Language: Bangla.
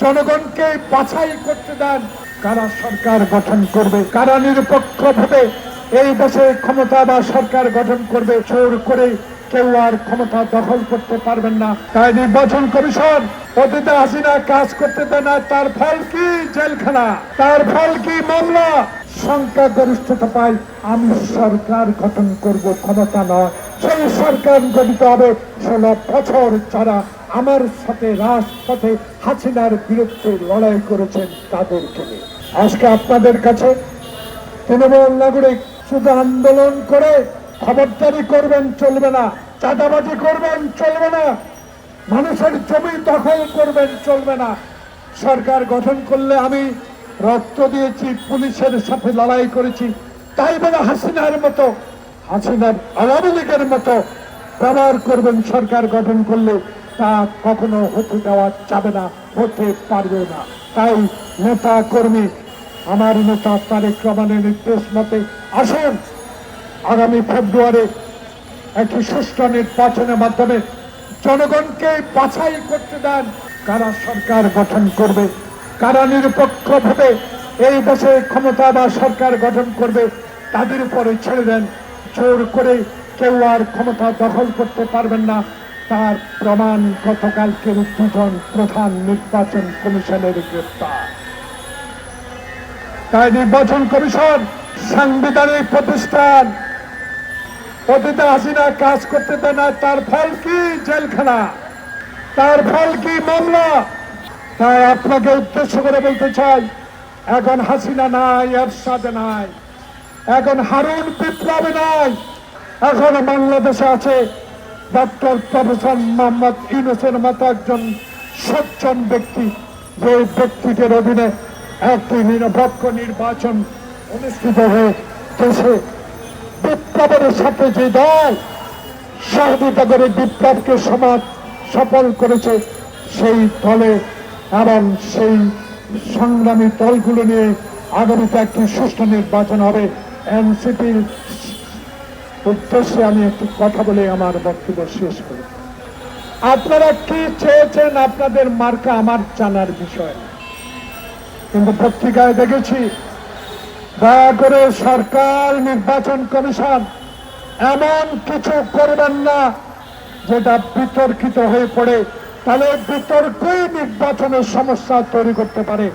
জনগণকে বাছাই করতে দেন কারা সরকার গঠন করবে, কারা নিরপেক্ষভাবে এই দেশে ক্ষমতা বা সরকার গঠন করবে। জোর করে কেউ আর ক্ষমতা দখল করতে পারবেন না। তাই নির্বাচন কমিশন অতীতে হাসিনা কাজ করতে দেয় না, তার ফল কি জেলখানা, তার ফল কি মামলা। সংখ্যাগরিষ্ঠতা পাই আমি সরকার গঠন করব, ক্ষমতা নয়। সেই সরকার গঠিত হবে 16 বছর যারা আমার সাথে রাজপথে হাসিনার বিরুদ্ধে লড়াই করেছেন তাদেরকে। আজকে আপনাদের কাছে তৃণমূল নাগরিক শুধু আন্দোলন করে খবরদারি করবেন চলবে না, চাঁদাবাজি করবেন চলবে না, মানুষের জমি দখল করবেন চলবে না। সরকার গঠন করলে আমি রক্ত দিয়েছি, পুলিশের সাথে লড়াই করেছি, তাই বলে হাসিনার মতো, হাসিনার আওয়ামী লীগের মতো ব্যবহার করবেন সরকার গঠন করলে তা কখনো হতে দেওয়া যাবে না, হতে পারবে না। তাই নেতা কর্মী, আমার নেতা তারেক রহমানের নির্দেশ মতে আসুন আগামী ফেব্রুয়ারি একটি সুষ্ঠু নির্বাচনের মাধ্যমে জনগণকে বাছাই করতে দেন কারা সরকার গঠন করবে, কারা নিরপেক্ষভাবে এই দেশে ক্ষমতা বা সরকার গঠন করবে তাদের উপরে ছেড়ে দেন। জোর করে কেউ আর ক্ষমতা দখল করতে পারবেন না, তার প্রমাণ গতকালকের 2 জন প্রধান নির্বাচন কমিশনের গ্রেফতার। তাই নির্বাচন কমিশন সাংবিধানিক প্রতিষ্ঠান, অতীতে হাসিনা কাজ করতে দেয় না, তার ফল কি জেলখানা, তার ফল কি মামলা। তাই আপনাকে উদ্দেশ্য করে বলতে চাই, এখন হাসিনা নাই, এরশাদ নাই, এখন হারুন বিপ্লবী নাই, এখন বাংলাদেশে আছে ডক্টর প্রফেসর মোহাম্মদ ইউনূসের মতো একজন সজ্জন ব্যক্তি, যে ব্যক্তিদের অধীনে একটি নিরপেক্ষ নির্বাচন অনুষ্ঠিত হয়ে দেশে বিপ্লবের সাথে যে দল সহযোগিতা করে বিপ্লবকে সফল করেছে সেই দলে এবং সেই সংগ্রামী দলগুলো নিয়ে আগামীতে একটি সুষ্ঠু নির্বাচন হবে। এনসিপির উদ্দেশ্যে আমি একটু কথা বলে আমার বক্তব্য শেষ করি। আপনারা কি চেয়েছেন আপনাদের মার্কা আমার জানার বিষয়, কিন্তু পত্রিকায় দেখেছি দয়া করে সরকার, নির্বাচন কমিশন এমন কিছু করবেন না যেটা বিতর্কিত হয়ে পড়ে, তাহলে বিতর্কই নির্বাচনের সমস্যা তৈরি করতে পারে।